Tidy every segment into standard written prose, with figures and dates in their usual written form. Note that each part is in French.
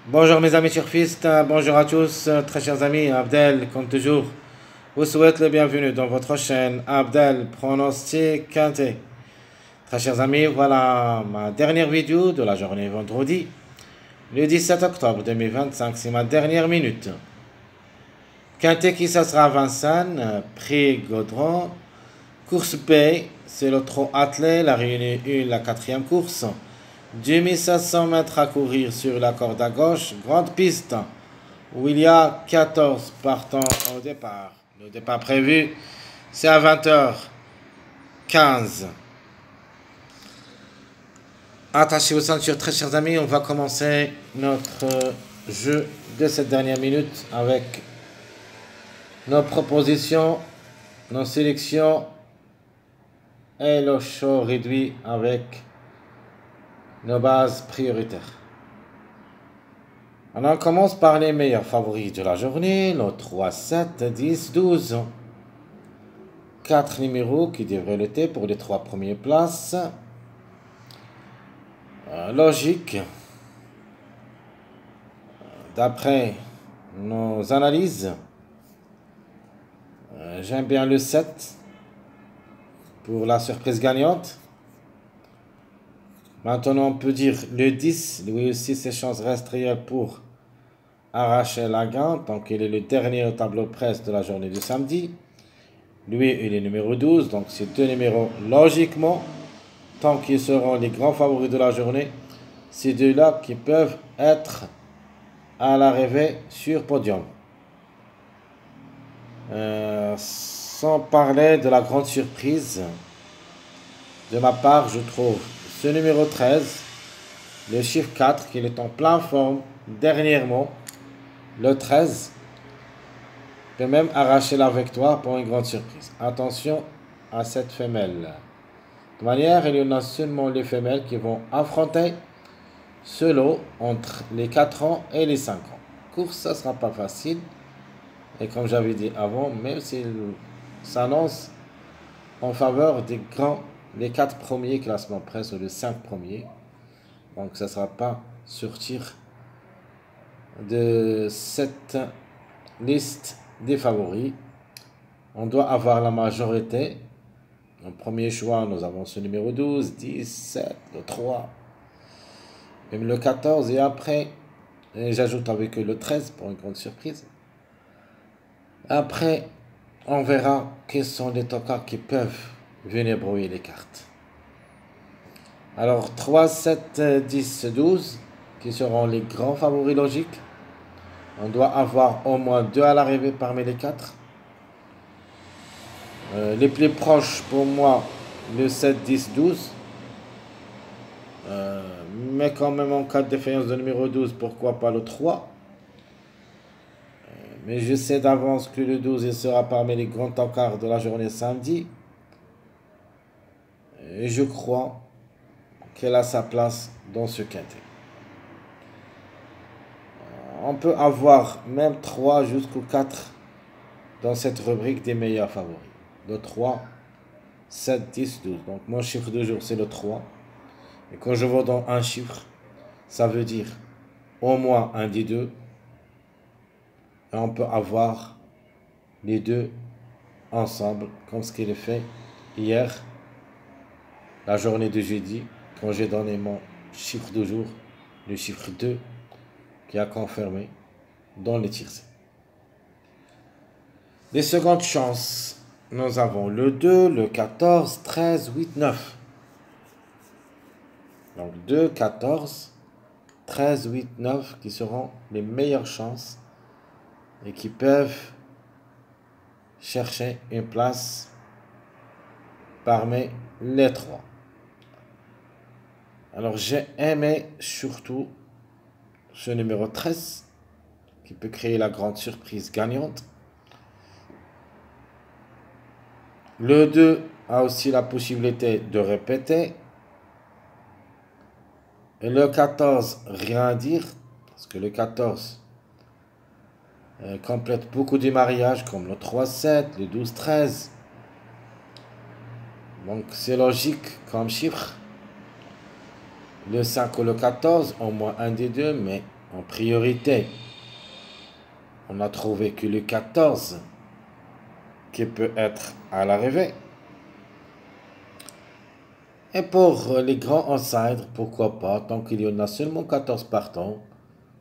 Bonjour mes amis surfistes, bonjour à tous, très chers amis, Abdel, comme toujours, vous souhaite le bienvenu dans votre chaîne Abdel Pronostic Quintet. Très chers amis, voilà ma dernière vidéo de la journée vendredi, le 17 octobre 2025, c'est ma dernière minute. Quintet qui ça sera à Vincennes, prix Gaudron, course B, c'est le trot attelé, la réunion 1, la quatrième course. 2500 mètres à courir sur la corde à gauche, grande piste, où il y a 14 partants au départ. Le départ prévu, c'est à 20h15. Attachez vos ceintures, très chers amis, on va commencer notre jeu de cette dernière minute avec nos propositions, nos sélections et le show réduit avec nos bases prioritaires. Alors on commence par les meilleurs favoris de la journée, le 3, 7, 10, 12. 4 numéros qui devraient lutter pour les 3 premières places. Logique. D'après nos analyses, j'aime bien le 7 pour la surprise gagnante. Maintenant, on peut dire le 10, lui aussi, ses chances restent réelles pour arracher la gagne. Donc, il est le dernier au tableau presse de la journée du samedi. Lui, il est numéro 12. Donc, ces deux numéros, logiquement, tant qu'ils seront les grands favoris de la journée, ces deux-là qui peuvent être à l'arrivée sur podium. Sans parler de la grande surprise, de ma part, je trouve ce numéro 13, le chiffre 4, qu'il est en pleine forme dernièrement, le 13, peut même arracher la victoire pour une grande surprise. Attention à cette femelle. De toute manière, il y en a seulement les femelles qui vont affronter ce lot entre les 4 ans et les 5 ans. Course, ça ne sera pas facile. Et comme j'avais dit avant, même s'il s'annonce en faveur des grands, les 4 premiers classements presse ou les 5 premiers. Donc ça ne sera pas sortir de cette liste des favoris. On doit avoir la majorité. En premier choix, nous avons ce numéro 12, 10, 7, le 3, même le 14. Et après, j'ajoute avec eux le 13 pour une grande surprise. Après, on verra quels sont les tocards qui peuvent venir brouiller les cartes. Alors, 3, 7, 10, 12, qui seront les grands favoris logiques. On doit avoir au moins 2 à l'arrivée parmi les 4. Les plus proches pour moi, le 7, 10, 12. Mais quand même en cas de défaillance de numéro 12, pourquoi pas le 3. Mais je sais d'avance que le 12 il sera parmi les grands encarts de la journée samedi. Et je crois qu'elle a sa place dans ce quintet. On peut avoir même 3 jusqu'au 4 dans cette rubrique des meilleurs favoris. Le 3, 7, 10, 12. Donc mon chiffre de jour c'est le 3. Et quand je vois dans un chiffre, ça veut dire au moins un des deux. Et on peut avoir les deux ensemble, comme ce qu'il est fait hier, la journée de jeudi, quand j'ai donné mon chiffre de jour, le chiffre 2, qui a confirmé dans les tirs. Les secondes chances, nous avons le 2, le 14, 13, 8, 9. Donc 2, 14, 13, 8, 9 qui seront les meilleures chances et qui peuvent chercher une place parmi les 3. Alors j'ai aimé surtout ce numéro 13 qui peut créer la grande surprise gagnante. Le 2 a aussi la possibilité de répéter. Et le 14, rien à dire, parce que le 14 complète beaucoup de mariages comme le 3-7, le 12-13. Donc c'est logique comme chiffre. Le 5 ou le 14, au moins un des deux, mais En priorité, on a trouvé que le 14 qui peut être à l'arrivée. Et pour les grands outsiders, pourquoi pas, tant qu'il y en a seulement 14 partants,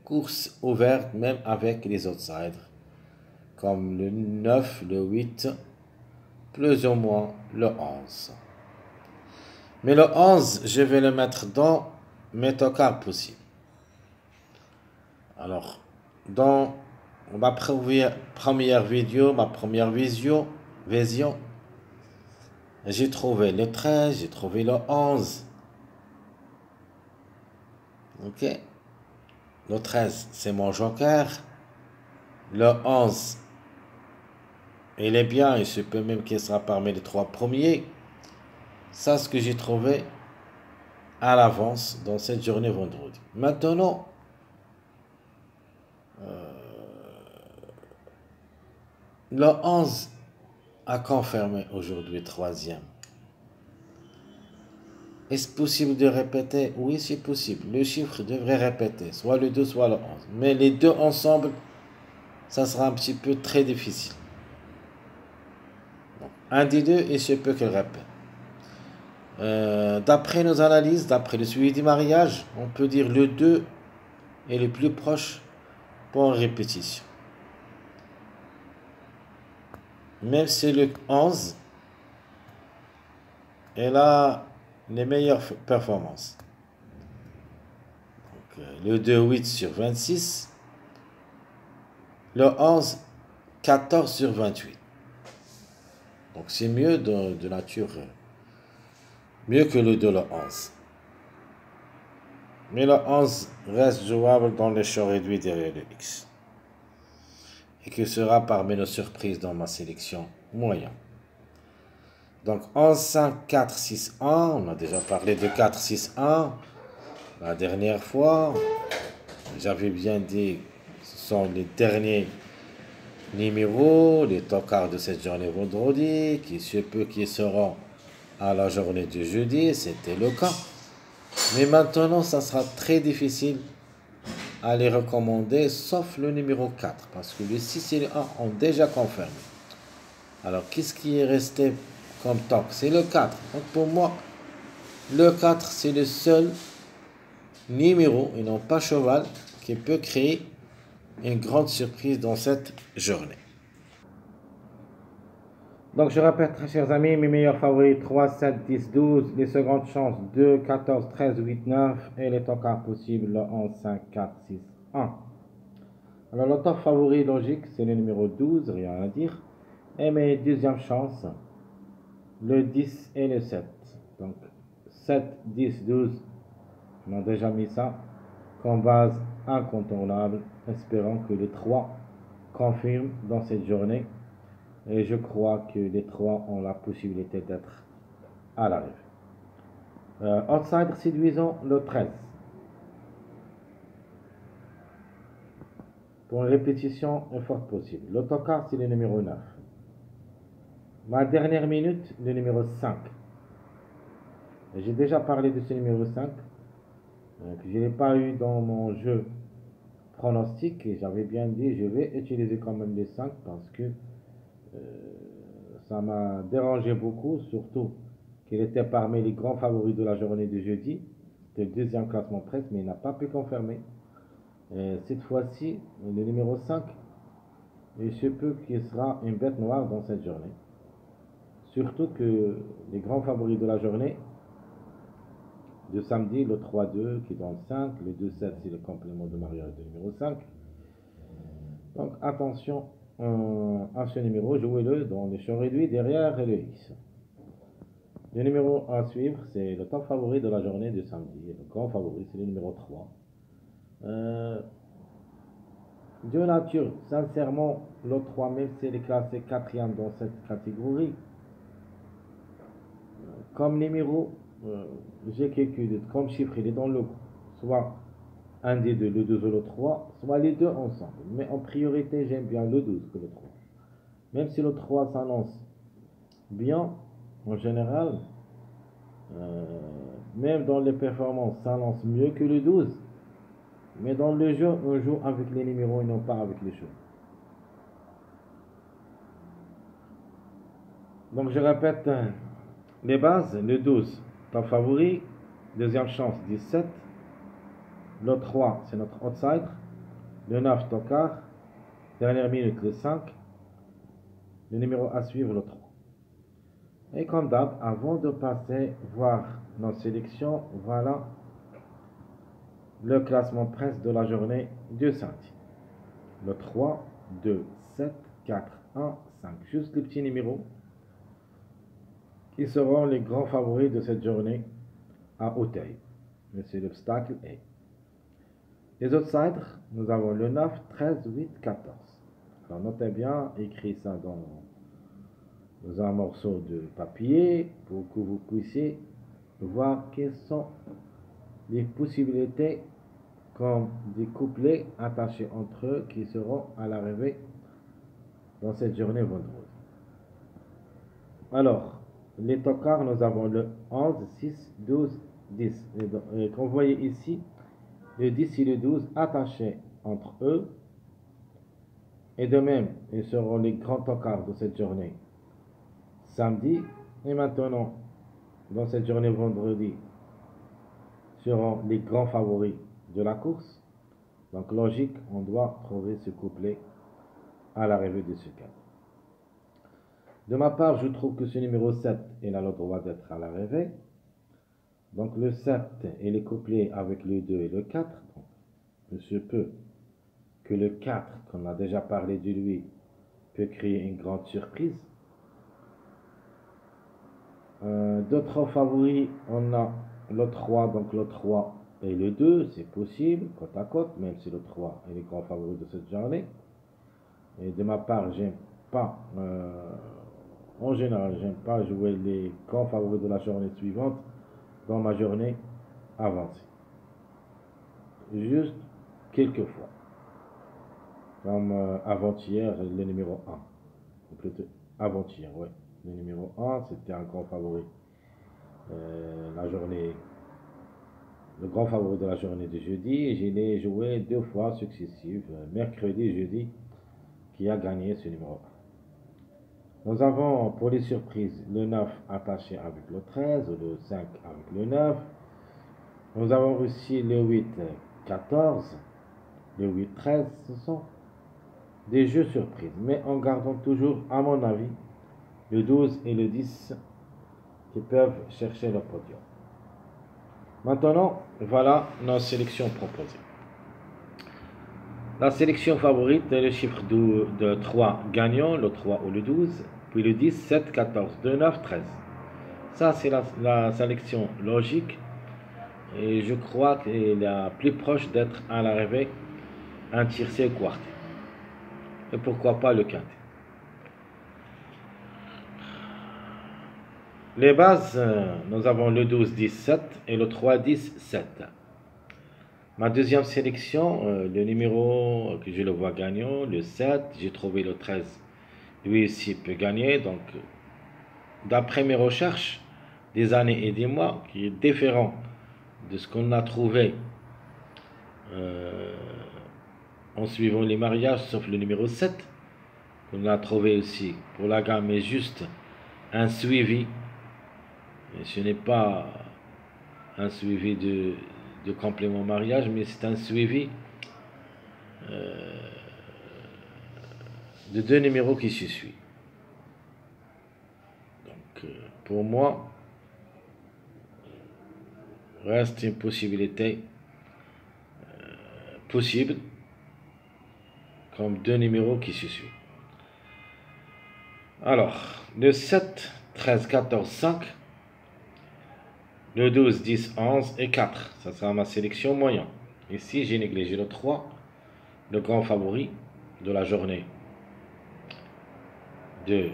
course ouverte même avec les outsiders, comme le 9, le 8, plus ou moins le 11. Mais le 11, je vais le mettre dans mes tocards possibles. Alors, dans ma première vidéo, ma première vision, j'ai trouvé le 13, j'ai trouvé le 11. Ok? Le 13, c'est mon joker. Le 11, il est bien, il se peut même qu'il sera parmi les 3 premiers. Ça, c'est ce que j'ai trouvé à l'avance dans cette journée vendredi. Maintenant, le 11 a confirmé aujourd'hui 3e. Est-ce possible de répéter? Oui, c'est possible. Le chiffre devrait répéter, soit le 2, soit le 11. Mais les deux ensemble, ça sera un petit peu très difficile. Donc, un des deux, il se peut qu'il répète. D'après nos analyses, d'après le suivi du mariage, on peut dire le 2 est le plus proche pour une répétition. Même si le 11 est là les meilleures performances. Donc, le 2, 8 sur 26. Le 11, 14 sur 28. Donc c'est mieux de nature, mieux que le 2, le 11. Mais le 11 reste jouable dans les champs réduits derrière le X. Et que sera parmi nos surprises dans ma sélection moyen. Donc 11, 5, 4, 6, 1. On a déjà parlé de 4, 6, 1 la dernière fois. J'avais bien dit, ce sont les derniers numéros, les tocards de cette journée vendredi, qui se peut qu'ils seront à la journée de jeudi, c'était le cas. Mais maintenant, ça sera très difficile à les recommander, sauf le numéro 4, parce que le 6 et le 1 ont déjà confirmé. Alors, qu'est-ce qui est resté comme toc? C'est le 4. Donc, pour moi, le 4, c'est le seul numéro, et non pas cheval, qui peut créer une grande surprise dans cette journée. Donc je répète, très chers amis, mes meilleurs favoris 3, 7, 10, 12, les secondes chances 2, 14, 13, 8, 9 et les tocards possibles le 11, 5, 4, 6, 1. Alors le top favori logique c'est le numéro 12, rien à dire. Et mes deuxièmes chances, le 10 et le 7. Donc 7, 10, 12, on a déjà mis ça comme base incontournable, espérant que les 3 confirment dans cette journée. Et je crois que les 3 ont la possibilité d'être à l'arrivée. Outsider séduisant, le 13. Pour une répétition forte possible. L'autocar, c'est le numéro 9. Ma dernière minute, le numéro 5. J'ai déjà parlé de ce numéro 5. Que je n'ai pas eu dans mon jeu pronostic. Et j'avais bien dit, je vais utiliser quand même les 5 parce que ça m'a dérangé beaucoup, surtout qu'il était parmi les grands favoris de la journée de jeudi. C'était le deuxième classement presque, mais il n'a pas pu confirmer. Cette fois-ci, le numéro 5, il se peut qu'il sera une bête noire dans cette journée. Surtout que les grands favoris de la journée de samedi, le 3-2 qui est dans le 5, le 2-7 c'est le complément de mariage du numéro 5. Donc attention à ce numéro, jouez-le dans les champs réduits derrière le X. Le numéro à suivre, c'est le top favori de la journée de samedi. Le grand favori, c'est le numéro 3. De nature, sincèrement, le 3, même s'il est classé 4e dans cette catégorie, comme numéro, j'ai quelques doutes. Comme chiffre, il est dans le soit un des deux, le 2 ou le 3, soit les deux ensemble. Mais en priorité, j'aime bien le 12 que le 3. Même si le 3 s'annonce bien, en général, même dans les performances, s'annonce mieux que le 12. Mais dans le jeu, on joue avec les numéros et non pas avec les choses. Donc je répète les bases. Le 12, top favori. Deuxième chance, 17. Le 3, c'est notre outsider. Le 9, tocard. Dernière minute, le 5. Le numéro à suivre, le 3. Et comme d'hab, avant de passer voir nos sélections, voilà le classement presse de la journée du samedi. Le 3, 2, 7, 4, 1, 5. Juste les petits numéros qui seront les grands favoris de cette journée à Auteuil. Mais c'est l'obstacle A. Les outsiders, nous avons le 9, 13, 8, 14. Alors notez bien, écris ça dans un morceau de papier pour que vous puissiez voir quelles sont les possibilités comme des couplets attachés entre eux qui seront à l'arrivée dans cette journée vendredi. Alors, les tocards, nous avons le 11, 6, 12, 10. Et comme vous voyez ici, le 10 et le 12 attachés entre eux. Et de même, ils seront les grands tocards de cette journée samedi. Et maintenant, dans cette journée vendredi, seront les grands favoris de la course. Donc logique, on doit trouver ce couplet à l'arrivée de ce cadre. De ma part, je trouve que ce numéro 7 il a le droit d'être à l'arrivée. Donc le 7 il est couplé avec le 2 et le 4. Donc, il se peut que le 4, qu'on a déjà parlé de lui, peut créer une grande surprise. D'autres favoris, on a le 3, donc le 3 et le 2, c'est possible, côte à côte, même si le 3 est le grand favori de cette journée. Et de ma part, j'aime pas, en général, j'aime pas jouer les grands favoris de la journée suivante dans ma journée avancée. Juste quelques fois. Comme avant-hier, le numéro 1. Ou plutôt avant-hier, ouais. Le numéro 1, c'était un grand favori. La journée, le grand favori de la journée de jeudi. Et je l'ai joué 2 fois successives, mercredi et jeudi, qui a gagné ce numéro 1. Nous avons pour les surprises le 9 attaché avec le 13, le 5 avec le 9. Nous avons aussi le 8, 14, le 8, 13. Ce sont des jeux surprises, mais en gardant toujours, à mon avis, le 12 et le 10 qui peuvent chercher le podium. Maintenant, voilà nos sélections proposées. La sélection favorite est le chiffre de 3 gagnants, le 3 ou le 12, puis le 10, 7, 14, 2, 9, 13. Ça, c'est la sélection logique et je crois qu'elle est la plus proche d'être à l'arrivée un tiercé quarté. Et pourquoi pas le quintet. Les bases, nous avons le 12, 10, 7 et le 3, 10, 7. Ma deuxième sélection, le numéro que je le vois gagnant, le 7, j'ai trouvé le 13. Lui aussi peut gagner. Donc, d'après mes recherches, des années et des mois, qui est différent de ce qu'on a trouvé en suivant les mariages, sauf le numéro 7, qu'on a trouvé aussi pour la gamme, mais juste un suivi. Et ce n'est pas un suivi de complément mariage, mais c'est un suivi de 2 numéros qui se suivent. Donc, pour moi, reste une possibilité possible, comme 2 numéros qui se suivent. Alors, le 7, 13, 14, 5, le 12, 10, 11 et 4. Ça sera ma sélection moyenne. Ici, j'ai négligé le 3, le grand favori de la journée de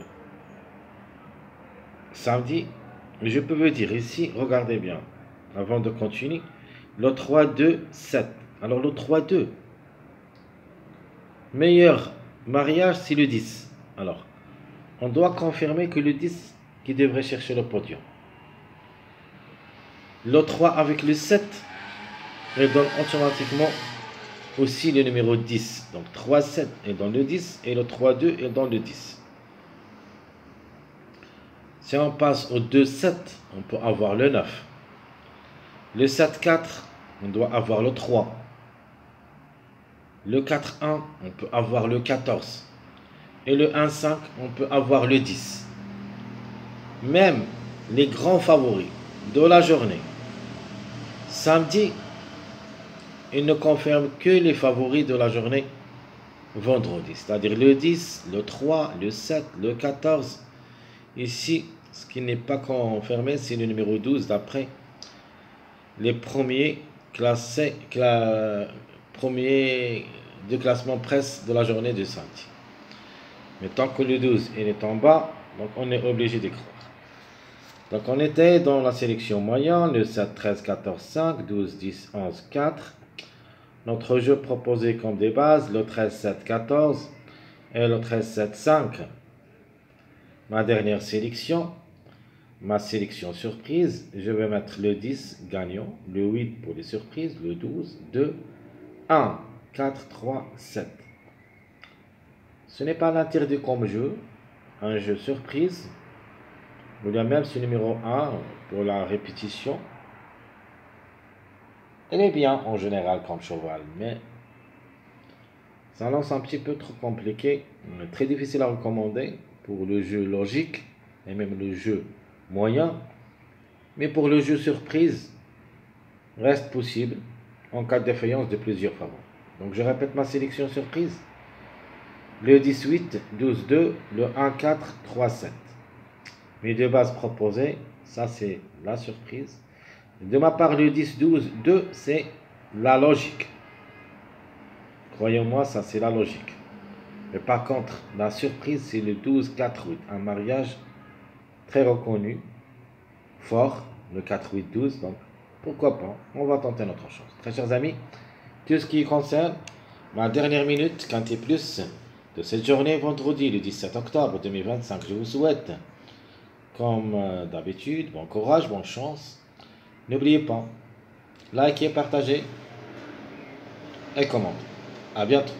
samedi. Je peux vous dire ici, regardez bien, avant de continuer, le 3, 2, 7. Alors le 3, 2, meilleur mariage, c'est le 10. Alors, on doit confirmer que le 10 qui devrait chercher le podium. Le 3 avec le 7, il donne automatiquement aussi le numéro 10. Donc 3, 7 est dans le 10 et le 3, 2 est dans le 10. Si on passe au 2, 7, on peut avoir le 9. Le 7, 4, on doit avoir le 3. Le 4, 1, on peut avoir le 14. Et le 1, 5, on peut avoir le 10. Même les grands favoris de la journée, samedi, ils ne confirment que les favoris de la journée vendredi. C'est-à-dire le 10, le 3, le 7, le 14. Ici, ce qui n'est pas confirmé, c'est le numéro 12 d'après les premiers classés, premiers de classement presse de la journée de samedi. Mais tant que le 12 il est en bas, donc on est obligé de croire. Donc on était dans la sélection moyenne, le 7, 13, 14, 5, 12, 10, 11, 4. Notre jeu proposé comme des bases, le 13, 7, 14 et le 13, 7, 5. Ma dernière sélection, ma sélection surprise, je vais mettre le 10 gagnant, le 8 pour les surprises, le 12, 2, 1, 4, 3, 7. Ce n'est pas l'interdit comme jeu, un jeu surprise. Il y a même ce numéro 1 pour la répétition. Elle est bien en général comme cheval, mais ça lance un petit peu trop compliqué, très difficile à recommander pour le jeu logique et même le jeu moyen. Mais pour le jeu surprise, reste possible en cas de défaillance de plusieurs favoris. Donc je répète ma sélection surprise. Le 18, 12, 2, le 1, 4, 3, 7. Mes deux bases proposées, ça c'est la surprise. De ma part, le 10, 12, 2, c'est la logique. Croyez-moi, ça c'est la logique. Mais par contre, la surprise, c'est le 12, 4, 8. Un mariage très reconnu, fort, le 4, 8, 12. Donc, pourquoi pas, on va tenter notre chance. Très chers amis, tout ce qui concerne ma dernière minute, Quintet Plus, de cette journée, vendredi, le 17 octobre 2025, je vous souhaite, comme d'habitude, bon courage, bonne chance. N'oubliez pas, likez, partagez et commentez. À bientôt.